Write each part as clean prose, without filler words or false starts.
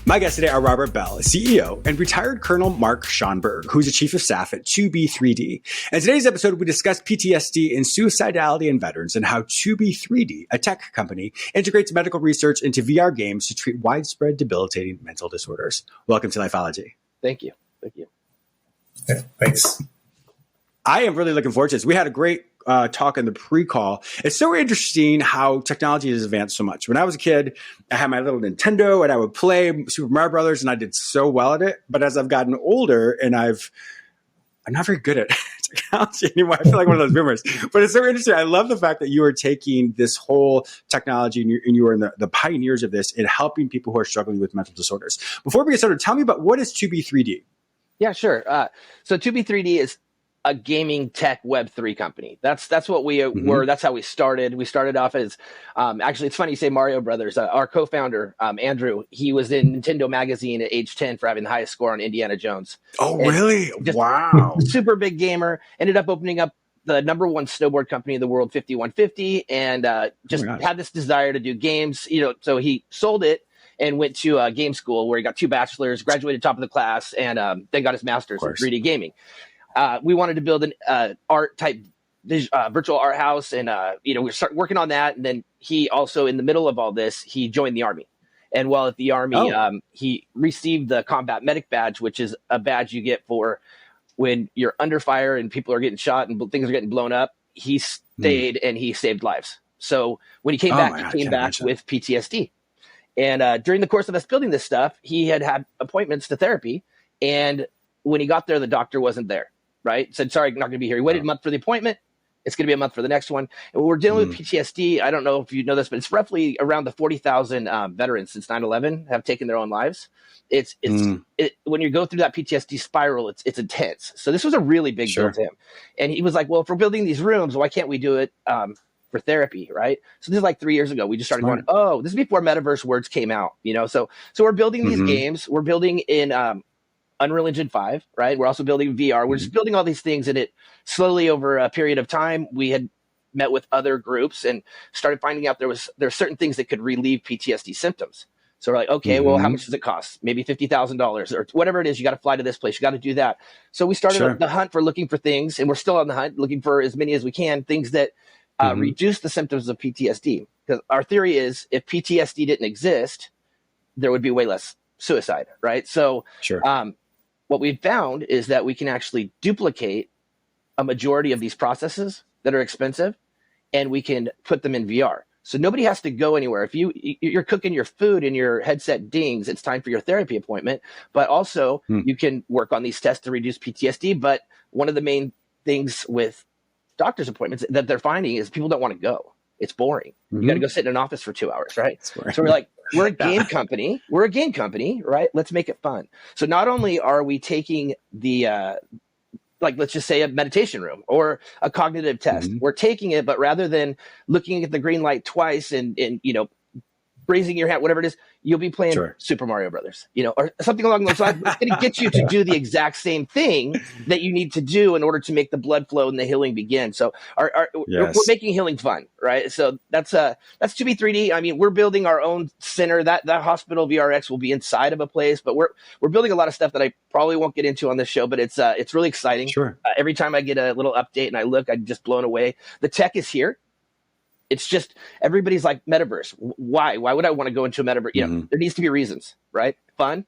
My guests today are Robert Bell, CEO, and retired Colonel Mark Schonberg, who's the Chief of Staff at 2B3D. In today's episode, we discuss PTSD and suicidality in veterans and how 2B3D, a tech company, integrates medical research into VR games to treat widespread debilitating mental disorders. Welcome to LIFEOLOgy. Thank you. Thank you. Yeah, thanks. I am really looking forward to this. We had a great talk in the pre-call. It's so interesting how technology has advanced so much. When I was a kid, I had my little Nintendo and I would play Super Mario Brothers and I did so well at it. But as I've gotten older and I'm not very good at technology anymore. I feel like one of those boomers. But it's so interesting. I love the fact that you are taking this whole technology and you are in the pioneers of this and helping people who are struggling with mental disorders. Before we get started, tell me about what is 2B3D? Yeah, sure. So 2B3D is a gaming tech Web3 company. That's what we were. That's how we started. We started off as, actually, it's funny you say Mario Brothers. Our co-founder, Andrew, he was in Nintendo Magazine at age 10 for having the highest score on Indiana Jones. Oh, really? Wow. Super big gamer. Ended up opening up the number one snowboard company in the world, 5150, and had this desire to do games. So he sold it and went to game school where he got 2 bachelors, graduated top of the class, and then got his master's in 3D gaming. We wanted to build an art type virtual art house, and we started working on that. And then he also, in the middle of all this, he joined the Army. And while at the Army, he received the combat medic badge, which is a badge you get for when you're under fire and people are getting shot and things are getting blown up. He stayed and he saved lives. So when he came back, he came back with PTSD. And during the course of us building this stuff, he had appointments to therapy. And when he got there, the doctor wasn't there. Right? Said, sorry, I'm not going to be here. He waited a month for the appointment. It's going to be a month for the next one. And when we're dealing with PTSD, I don't know if you know this, but it's roughly around the 40,000 veterans since 9/11 have taken their own lives. When you go through that PTSD spiral, it's intense. So this was a really big deal to him. And he was like, well, if we're building these rooms, why can't we do it for therapy, right? So this is like 3 years ago. We just started going, this is before metaverse words came out, So we're building these games. We're building in Unreal Engine 5, right? We're also building VR. We're just building all these things, and it slowly over a period of time, we had met with other groups and started finding out there are certain things that could relieve PTSD symptoms. So we're like, okay, well, how much does it cost? Maybe $50,000 or whatever it is. You got to fly to this place. You got to do that. So we started the hunt for looking for things, and we're still on the hunt, looking for as many as we can, things that reduce the symptoms of PTSD. Because our theory is if PTSD didn't exist, there would be way less suicide, right? So what we've found is that we can actually duplicate a majority of these processes that are expensive, and we can put them in VR. So nobody has to go anywhere. If you're cooking your food and your headset dings, it's time for your therapy appointment. But also you can work on these tests to reduce PTSD. But one of the main things with doctor's appointments that they're finding is people don't want to go. It's boring. You got to go sit in an office for 2 hours, right? So we're like, we're a game company. We're a game company, right? Let's make it fun. So not only are we taking the, let's just say a meditation room or a cognitive test, we're taking it, but rather than looking at the green light twice and raising your hand, whatever it is, you'll be playing Super Mario Brothers, or something along those lines. It's going to get you to do the exact same thing that you need to do in order to make the blood flow and the healing begin. So we're making healing fun, right? So that's 2B3D. I mean, we're building our own center. That hospital VRX will be inside of a place, but we're building a lot of stuff that I probably won't get into on this show, but it's really exciting. Every time I get a little update and I look, I'm just blown away. The tech is here. It's just everybody's like metaverse. Why would I want to go into a metaverse? There needs to be reasons, right? Fun,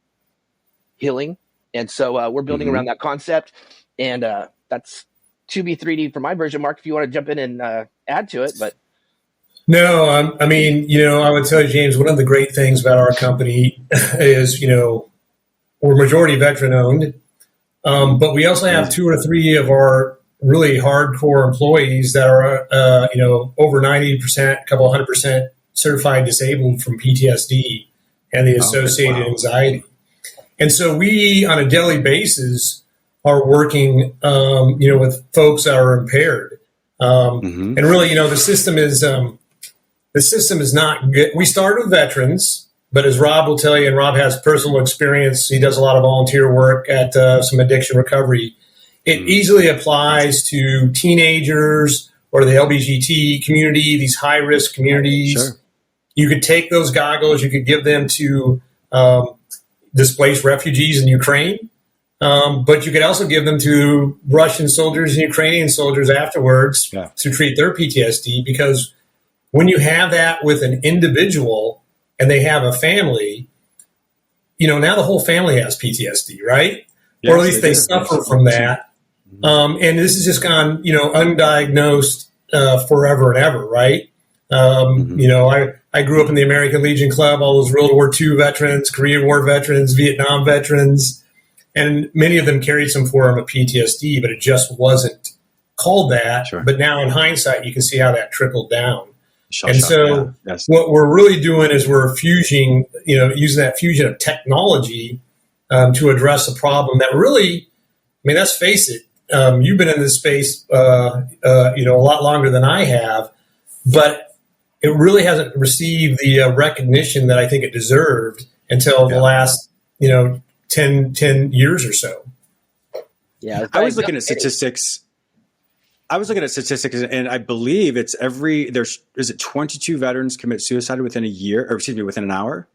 healing. And so we're building around that concept. And that's 2B3D for my version. Mark, if you want to jump in and add to it. But no, I mean, I would tell you, James, one of the great things about our company is, we're majority veteran owned. But we also have 2 or 3 of our really hardcore employees that are, over 90%, a couple 100% certified disabled from PTSD and the associated anxiety. And so we, on a daily basis, are working, with folks that are impaired. And really, the system is not good. We started with veterans, but as Rob will tell you, and Rob has personal experience, he does a lot of volunteer work at some addiction recovery. It easily applies to teenagers or the LGBT community, these high-risk communities. You could take those goggles, you could give them to displaced refugees in Ukraine. But you could also give them to Russian soldiers and Ukrainian soldiers afterwards to treat their PTSD, because when you have that with an individual and they have a family, now the whole family has PTSD, right? Yes, or at least they suffer from that. And this has just gone, undiagnosed forever and ever, right? I grew up in the American Legion Club, all those World War II veterans, Korean War veterans, Vietnam veterans, and many of them carried some form of PTSD, but it just wasn't called that. Sure. But now in hindsight, you can see how that trickled down. What we're really doing is we're fusing, using that fusion of technology to address a problem that really, let's face it, you've been in this space, a lot longer than I have, but it really hasn't received the recognition that I think it deserved until the last, 10 years or so. Yeah, I was looking at statistics. And I believe is it 22 veterans commit suicide within within an hour?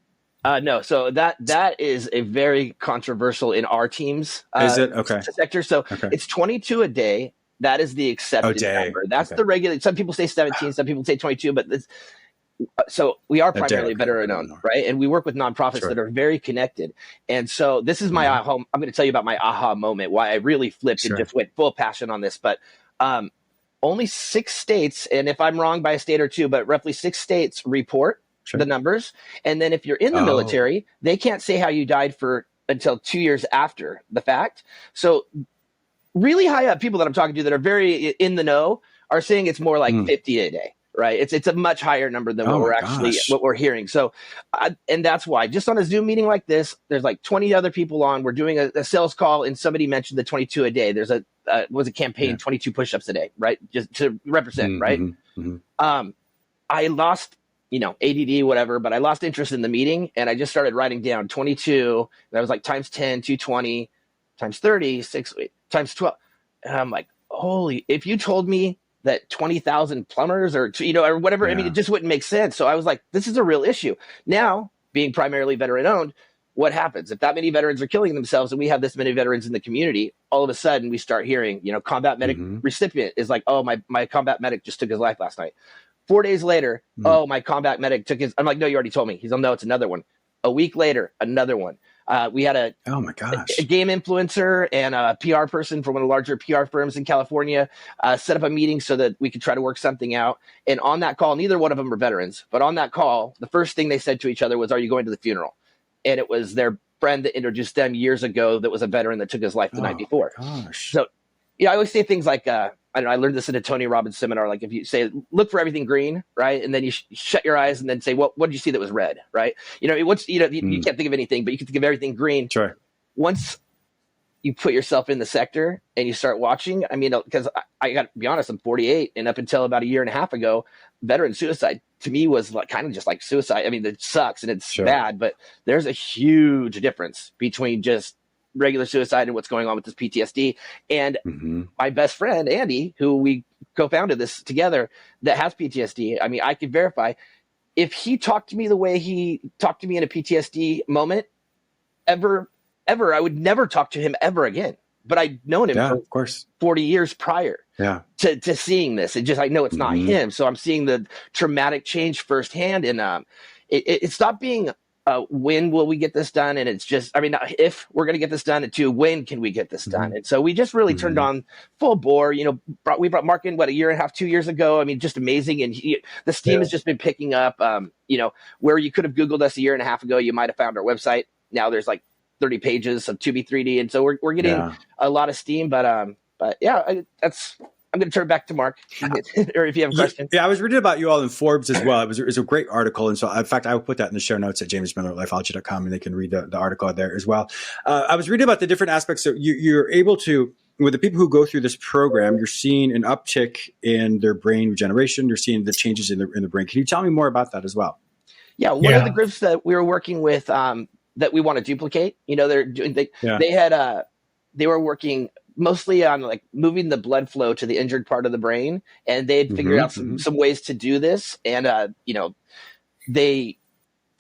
No. So that is a very controversial in our team's is it? Okay. sector. So it's 22 a day. That is the accepted number. That's the regular. Some people say 17, some people say 22, but so we are primarily veteran owned, right? And we work with nonprofits that are very connected. And so this is my aha. I'm going to tell you about my aha moment, why I really flipped and just went full passion on this. But only 6 states, and if I'm wrong by a state or two, but roughly 6 states report the numbers. And then if you're in the military, they can't say how you died until 2 years after the fact. So really high up people that I'm talking to that are very in the know are saying it's more like 50 a day. Right. It's a much higher number than what we're hearing. So, and that's why just on a Zoom meeting like this, there's like 20 other people on, we're doing a sales call and somebody mentioned the 22 a day. There's a campaign, 22 push-ups a day, right? Just to represent, right? I lost, ADD, whatever, but I lost interest in the meeting and I just started writing down 22. And I was like times 10, 220, times 30, 6, times 12. And I'm like, if you told me that 20,000 plumbers or whatever, I mean, it just wouldn't make sense. So I was like, this is a real issue. Now, being primarily veteran owned, what happens? If that many veterans are killing themselves and we have this many veterans in the community, all of a sudden we start hearing, combat medic recipient is like, oh, my combat medic just took his life last night. 4 days later, oh, my combat medic took his, I'm like, no, you already told me. He's like, no, it's another one. A week later, another one. We had a game influencer and a PR person from one of the larger PR firms in California set up a meeting so that we could try to work something out. And on that call, neither one of them were veterans, but on that call, the first thing they said to each other was, are you going to the funeral? And it was their friend that introduced them years ago that was a veteran that took his life the night before. So, I always say things like, I learned this in a Tony Robbins seminar. Like if you say, look for everything green, right? And then you shut your eyes and then say, what did you see that was red, right? You can't think of anything, but you can think of everything green. Sure. Once you put yourself in the sector and you start watching, because I got to be honest, I'm 48. And up until about a year and a half ago, veteran suicide to me was kind of just like suicide. I mean, it sucks and it's bad, but there's a huge difference between just regular suicide and what's going on with this PTSD. And my best friend, Andy, who we co-founded this together, that has PTSD. I mean, I could verify if he talked to me the way he talked to me in a PTSD moment ever, I would never talk to him ever again. But I'd known him for 40 years prior to seeing this. It just, I know it's not him. So I'm seeing the traumatic change firsthand. And it stopped being when will we get this done? And it's just, if we're going to get this done, to when can we get this done? And so we just really turned on full bore, we brought Mark in, 1.5 years, 2 years ago. I mean, just amazing. And the steam has just been picking up, where you could have Googled us 1.5 years ago, you might've found our website. Now there's like 30 pages of 2B, 3D. And so we're getting a lot of steam, but yeah, I'm going to turn it back to Mark, or if you have a question. Yeah, I was reading about you all in Forbes as well. It was a great article. And so, in fact, I will put that in the show notes at jamesmiller@lifeology.com, and they can read the article there as well. I was reading about the different aspects. So you're able to, with the people who go through this program, you're seeing an uptick in their brain regeneration. You're seeing the changes in the brain. Can you tell me more about that as well? Yeah, one of the groups that we were working with that we want to duplicate, they were working mostly on like moving the blood flow to the injured part of the brain, and they'd figured out some ways to do this. And, they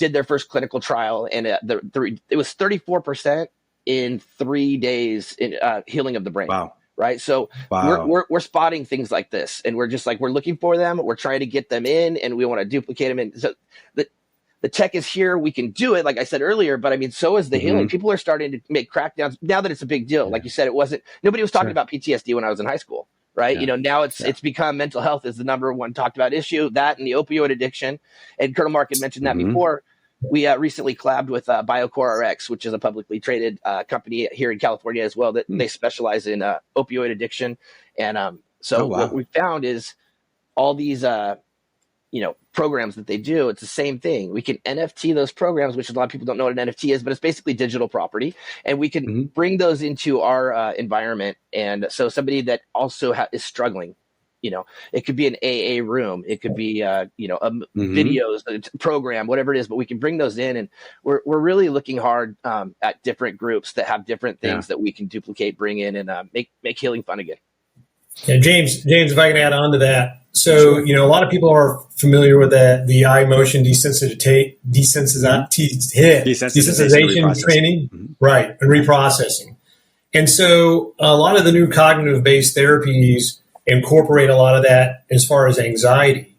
did their first clinical trial, and it was 34% in 3 days in healing of the brain. Wow. Right. So we're spotting things like this, and we're just like, we're looking for them. We're trying to get them in, and we want to duplicate them. And so the tech is here. We can do it. Like I said earlier, but I mean, so is the healing. People are starting to make crackdowns now that it's a big deal. Like you said, nobody was talking about PTSD when I was in high school. Right. You know, now it's become mental health is the number one talked about issue, that and the opioid addiction. And Colonel Mark had mentioned that before. We recently collabed with BioCore RX, which is a publicly traded company here in California as well, that they specialize in opioid addiction. And what we found is all these, programs that they do, it's the same thing. We can NFT those programs, which a lot of people don't know what an NFT is, but it's basically digital property. And we can bring those into our environment. And so somebody that also is struggling, it could be an AA room, it could be, videos, a program, whatever it is, but we can bring those in, and we're really looking hard at different groups that have different things that we can duplicate, bring in, and make healing fun again. Yeah, James, if I can add on to that. So, a lot of people are familiar with the eye motion desensitization training, right, and reprocessing. And so a lot of the new cognitive-based therapies incorporate a lot of that as far as anxiety.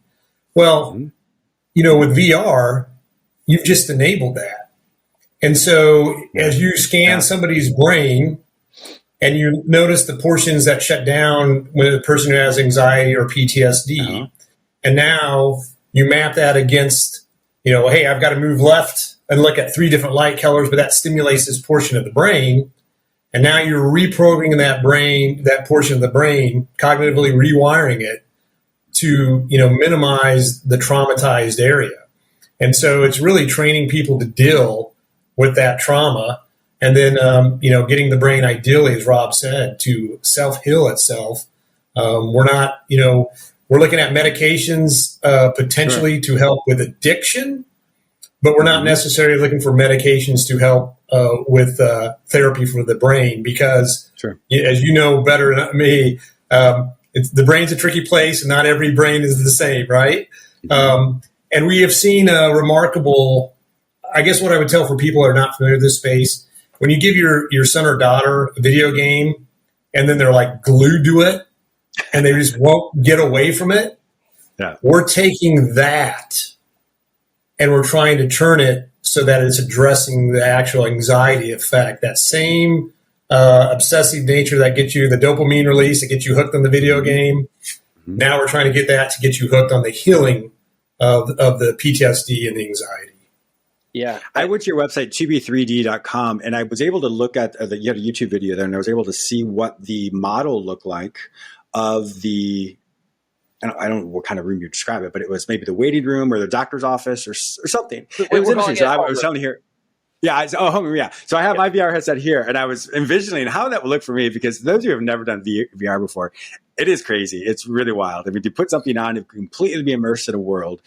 Well, with VR, you've just enabled that. And so as you scan somebody's brain and you notice the portions that shut down when a person who has anxiety or PTSD, and now you map that against, hey, I've got to move left and look at 3 different light colors, but that stimulates this portion of the brain. And now you're reprogramming that portion of the brain, cognitively rewiring it to, minimize the traumatized area. And so it's really training people to deal with that trauma. And then, getting the brain, ideally, as Rob said, to self-heal itself. We're not, we're looking at medications potentially to help with addiction, but we're not necessarily looking for medications to help with therapy for the brain, because as you know better than me, the brain's a tricky place, and not every brain is the same, right? And we have seen a remarkable, I guess what I would tell for people who are not familiar with this space, when you give your son or daughter a video game and then they're like glued to it and they just won't get away from it, we're taking that and we're trying to turn it so that it's addressing the actual anxiety effect, that same obsessive nature that gets you the dopamine release, that gets you hooked on the video game. Now we're trying to get that to get you hooked on the healing of the PTSD and the anxiety. Yeah. I went to your website, 2b3d.com, and I was able to look at you had a YouTube video there, and I was able to see what the model looked like of the, I don't know what kind of room you describe it, but it was maybe the waiting room or the doctor's office or something. It was interesting. So I was telling you here. Yeah. Home. Yeah. So I have my VR headset here, and I was envisioning how that would look for me, because those of you who have never done VR before, it is crazy. It's really wild. I mean, you put something on and completely be immersed in a world.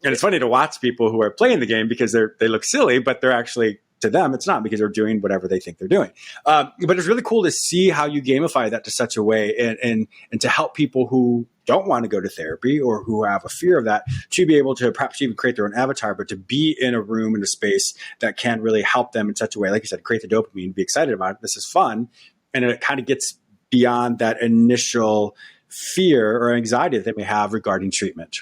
And it's funny to watch people who are playing the game, because they look silly, but they're actually, to them, it's not, because they're doing whatever they think they're doing. But it's really cool to see how you gamify that to such a way, and to help people who don't want to go to therapy or who have a fear of that, to be able to perhaps even create their own avatar, but to be in a room, in a space that can really help them in such a way, like you said, create the dopamine, be excited about it. This is fun. And it kind of gets beyond that initial fear or anxiety that they may have regarding treatment.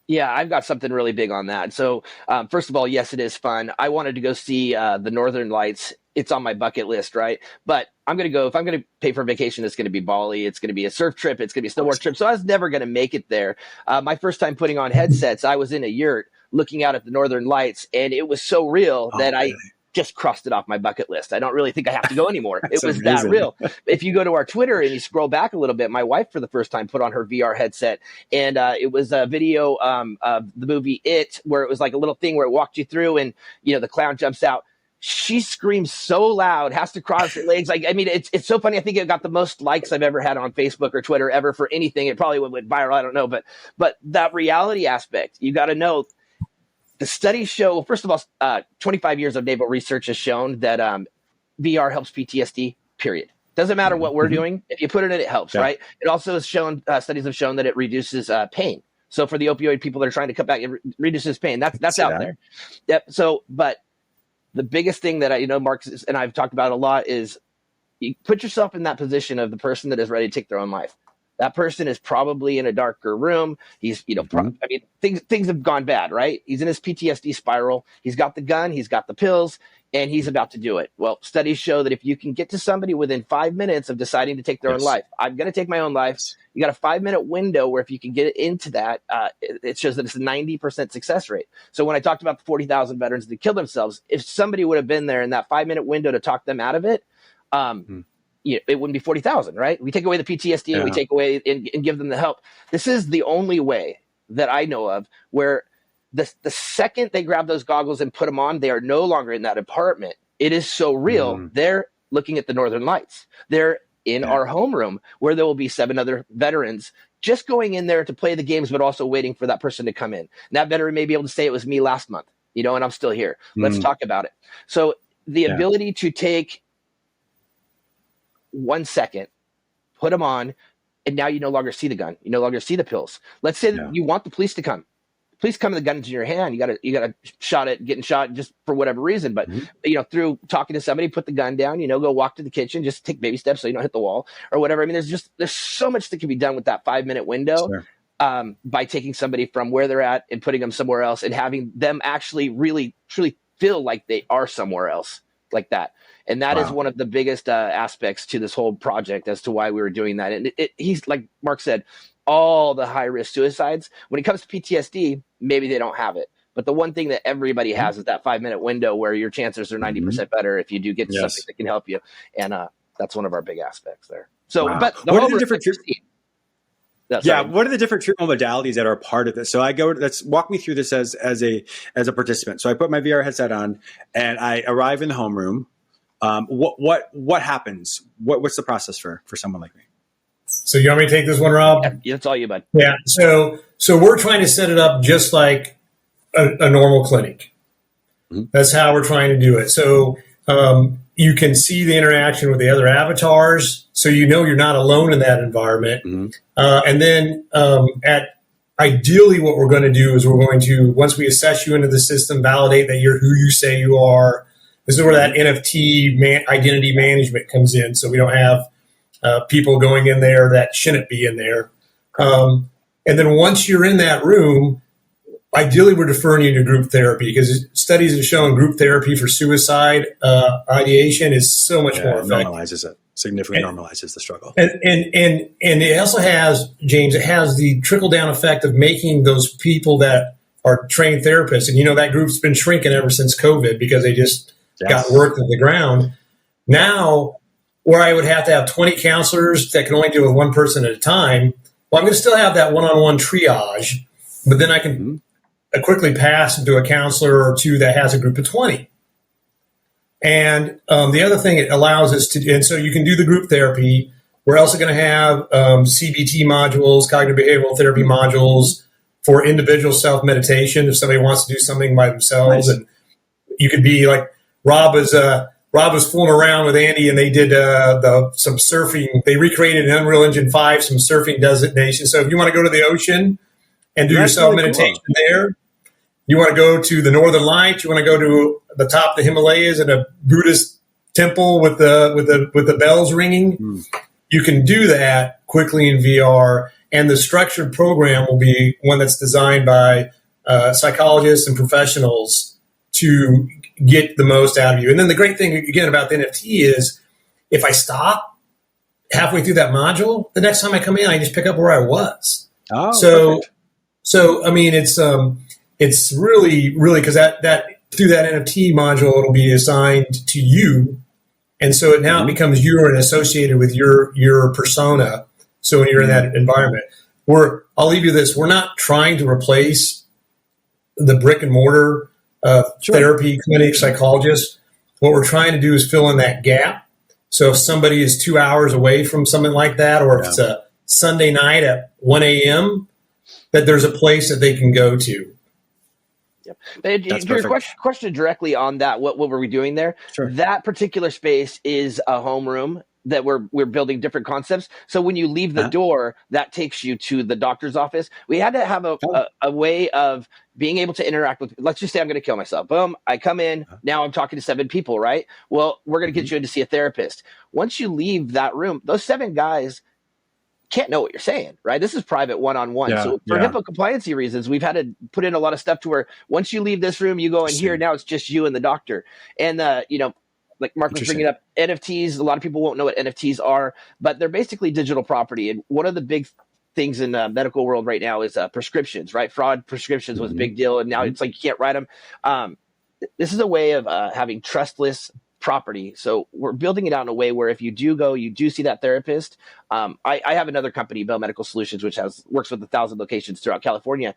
Yeah, I've got something really big on that. So first of all, yes, it is fun. I wanted to go see the Northern Lights. It's on my bucket list, right? But I'm going to go, if I'm going to pay for a vacation, it's going to be Bali. It's going to be a surf trip. It's going to be a snowboard trip. So I was never going to make it there. My first time putting on headsets, I was in a yurt looking out at the Northern Lights, and it was so real that I just crossed it off my bucket list. I don't really think I have to go anymore. It was amazing. That real. If you go to our Twitter and you scroll back a little bit, my wife for the first time put on her VR headset, and it was a video of the movie It, where it was like a little thing where it walked you through, and the clown jumps out. She screams so loud, has to cross her legs. Like, I mean, it's so funny. I think it got the most likes I've ever had on Facebook or Twitter ever for anything. It probably went viral. I don't know. But that reality aspect, you got to know. The studies show, well, first of all, 25 years of naval research has shown that VR helps PTSD, period. Doesn't matter what we're doing. If you put it in, it helps, right? It also has shown, studies have shown that it reduces pain, So for the opioid people that are trying to cut back and reduce his pain, that's out there. Yep. So, but the biggest thing that Mark and I've talked about a lot is you put yourself in that position of the person that is ready to take their own life. That person is probably in a darker room. He's, things have gone bad, right? He's in his PTSD spiral. He's got the gun, he's got the pills, and he's about to do it. Well, studies show that if you can get to somebody within 5 minutes of deciding to take their own life, I'm going to take my own life. You got a 5-minute window where if you can get into that, it shows that it's a 90% success rate. So when I talked about the 40,000 veterans that killed themselves, if somebody would have been there in that 5-minute window to talk them out of it, it wouldn't be 40,000, right? We take away the PTSD and we take away and give them the help. This is the only way that I know of where the second they grab those goggles and put them on, they are no longer in that apartment. It is so real. They're looking at the Northern Lights. They're in our homeroom where there will be 7 other veterans just going in there to play the games, but also waiting for that person to come in. And that veteran may be able to say it was me last month, and I'm still here. Let's talk about it. So the ability to take 1 second, put them on, and now you no longer see the gun. You no longer see the pills. Let's say that you want the police to come. Police come and the gun's in your hand. You gotta getting shot just for whatever reason. But through talking to somebody, put the gun down. Go walk to the kitchen, just take baby steps so you don't hit the wall or whatever. I mean, there's so much that can be done with that 5-minute window. By taking somebody from where they're at and putting them somewhere else and having them actually really truly feel like they are somewhere else like that. And that is one of the biggest aspects to this whole project as to why we were doing that. And he's, like Mark said, all the high-risk suicides, when it comes to PTSD, maybe they don't have it. But the one thing that everybody has is that 5-minute window where your chances are 90% better if you do get to something that can help you. And that's one of our big aspects there. So, but what are the different what are the different treatment modalities that are part of this? So let's walk me through this as a participant. So I put my VR headset on and I arrive in the homeroom. What happens? What's the process for someone like me? So you want me to take this one, Rob? Yeah, it's all you, bud. Yeah. So we're trying to set it up just like a normal clinic. That's how we're trying to do it. So you can see the interaction with the other avatars, so you're not alone in that environment. And then ideally what we're going to do is we're going to, once we assess you into the system, validate that you're who you say you are. This is where that NFT identity management comes in, so we don't have people going in there that shouldn't be in there. And then once you're in that room, ideally we're deferring you to group therapy because studies have shown group therapy for suicide ideation is so much more effective. Normalizes it. Significantly normalizes the struggle. And it also has, James, it has the trickle-down effect of making those people that are trained therapists, and that group's been shrinking ever since COVID because they just got worked at the ground. Now, where I would have to have 20 counselors that can only deal with one person at a time, well, I'm going to still have that one-on-one triage, but then I can quickly pass into a counselor or two that has a group of 20. And the other thing it allows us to, and so you can do the group therapy. We're also going to have CBT modules, cognitive behavioral therapy modules for individual self-meditation if somebody wants to do something by themselves. And you could be like, Rob was fooling around with Andy, and they did some surfing. They recreated in Unreal Engine 5 some surfing designation. So if you want to go to the ocean and do your self-meditation there, you want to go to the Northern Lights, you want to go to the top of the Himalayas in a Buddhist temple with the bells ringing, you can do that quickly in VR. And the structured program will be one that's designed by psychologists and professionals to get the most out of you. And then the great thing, again, about the NFT is if I stop halfway through that module, the next time I come in, I just pick up where I was. So I mean, it's really, really, because that through that NFT module, it'll be assigned to you. And so it becomes you and associated with your persona. So when you're in that environment, I'll leave you this. We're not trying to replace the brick and mortar therapy clinic psychologist. What we're trying to do is fill in that gap. So if somebody is 2 hours away from something like that, or if it's a Sunday night at 1 a.m., that there's a place that they can go to. Your question directly on that, what were we doing there? That particular space is a homeroom that we're building different concepts. So when you leave the door, that takes you to the doctor's office. We had to have a way of being able to interact with, let's just say I'm going to kill myself. Boom, I come in, now I'm talking to 7 people, right? Well, we're going to get you in to see a therapist. Once you leave that room, those 7 guys can't know what you're saying, right? This is private one-on-one. So for HIPAA compliancy reasons, we've had to put in a lot of stuff to where once you leave this room, you go in here, now it's just you and the doctor. And, like Mark was bringing up NFTs. A lot of people won't know what NFTs are, but they're basically digital property. And one of the big things in the medical world right now is prescriptions, right? Fraud prescriptions was a big deal. And now it's like, you can't write them. This is a way of having trustless property. So we're building it out in a way where if you do go, you do see that therapist. I have another company, Bell Medical Solutions, which works with 1,000 locations throughout California.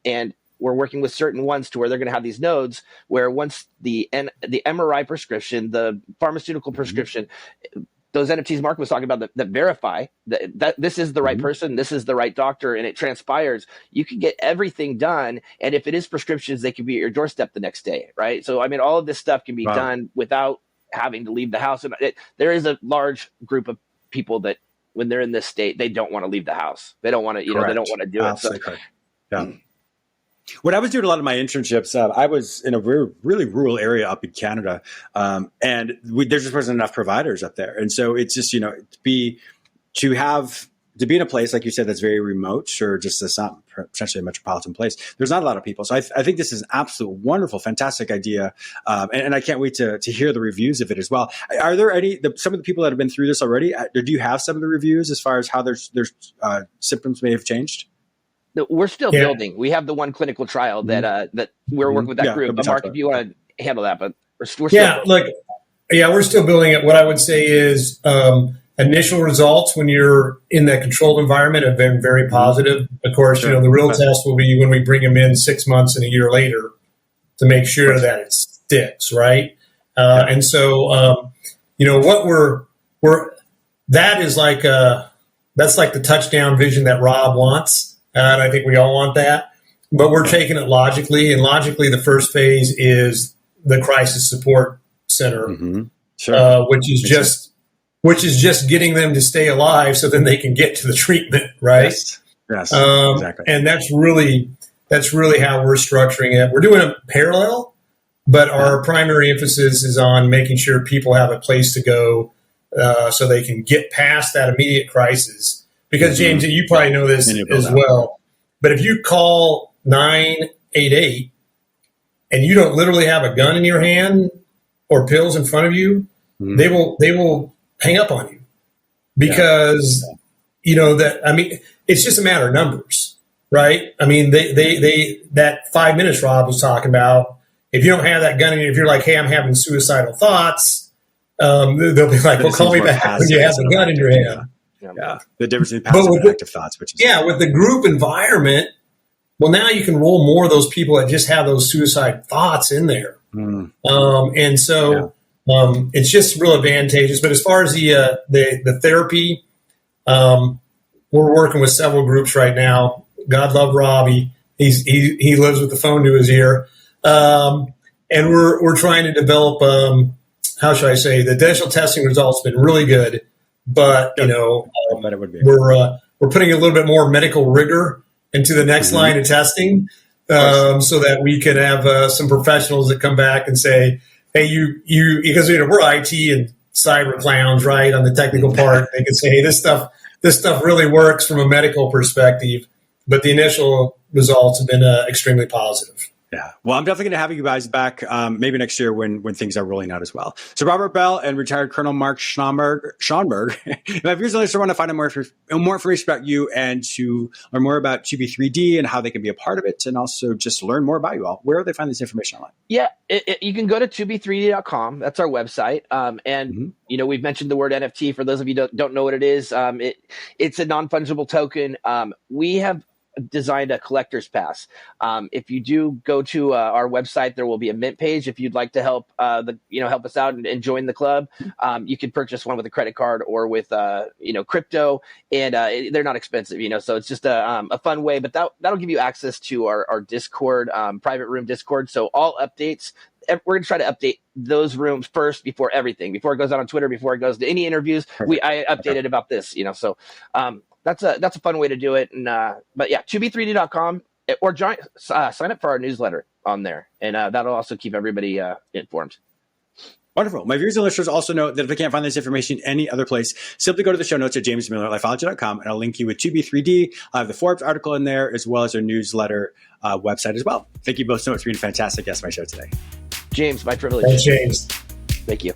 And we're working with certain ones to where they're going to have these nodes where once the MRI prescription, the pharmaceutical prescription, those NFTs Mark was talking about that verify that this is the right person, this is the right doctor, and it transpires, you can get everything done. And if it is prescriptions, they can be at your doorstep the next day, right? So, I mean, all of this stuff can be done without having to leave the house. And there is a large group of people that when they're in this state, they don't want to leave the house. They don't want to, they don't want to do it. So, when I was doing a lot of my internships, I was in a really rural area up in Canada, and there just wasn't enough providers up there. And so it's just, to be in a place, like you said, that's very remote, or just it's not potentially a metropolitan place. There's not a lot of people. So I think this is an absolute wonderful, fantastic idea. And I can't wait to hear the reviews of it as well. Are there some of the people that have been through this already? Do you have some of the reviews as far as how their symptoms may have changed? We're still building. We have the one clinical trial that we're working with that group. But Mark, if you want to handle that, but we're still we're still building it. What I would say is initial results when you're in that controlled environment have been very positive. Of course, the real test will be when we bring them in 6 months and a year later to make sure that it sticks, right? And so, what we're that is like that's like the touchdown vision that Rob wants. And I think we all want that, but we're taking it logically. And logically, the first phase is the crisis support center, which is just getting them to stay alive, so then they can get to the treatment, right? Yes, exactly. And that's really how we're structuring it. We're doing it parallel, but our primary emphasis is on making sure people have a place to go, so they can get past that immediate crisis. Because, James, you probably know this as well, but if you call 988 and you don't literally have a gun in your hand or pills in front of you, they will hang up on you because, it's just a matter of numbers, right? I mean, they that 5 minutes Rob was talking about, if you don't have that gun in you, if you're like, hey, I'm having suicidal thoughts, they'll be like, well, call me back when you have the gun in your hand. Yeah, the difference between passive and active thoughts, which is with the group environment. Well, now you can roll more of those people that just have those suicide thoughts in there, and so it's just real advantageous. But as far as the therapy, we're working with several groups right now. God love Robbie; he lives with the phone to his ear, and we're trying to develop. How should I say? The initial testing results have been really good. But we're putting a little bit more medical rigor into the next line of testing, so that we can have some professionals that come back and say, "Hey, you," because we're IT and cyber clowns, right? On the technical part, they can say, "Hey, this stuff really works from a medical perspective." But the initial results have been extremely positive. Yeah. Well, I'm definitely going to have you guys back maybe next year when things are rolling out as well. So Robert Bell and retired Colonel Mark Schonberg. If you're listeners want to find out more information about you and to learn more about 2B3D and how they can be a part of it, and also just learn more about you all, where do they find this information online? Yeah, you can go to 2b3d.com. That's our website. And we've mentioned the word NFT. For those of you who don't know what it is, it's a non-fungible token. We have designed a collector's pass. If you do go to our website, there will be a mint page. If you'd like to help help us out and join the club, you can purchase one with a credit card or with crypto, and they're not expensive. So it's just a fun way. But that'll give you access to our Discord, private room Discord. So all updates, we're going to try to update those rooms first before everything, before it goes out on Twitter, before it goes to any interviews. I updated about this, so that's a fun way to do it. And but yeah, 2b3d.com, or sign up for our newsletter on there, and that'll also keep everybody informed. Wonderful. My viewers and listeners also know that if they can't find this information any other place, simply go to the show notes at jamesmiller@lifeology.com, and I'll link you with 2b3d. I have the Forbes article in there, as well as our newsletter website as well. Thank you both so much for being a fantastic guest on my show today. James, my privilege. Thanks, James. Thank you.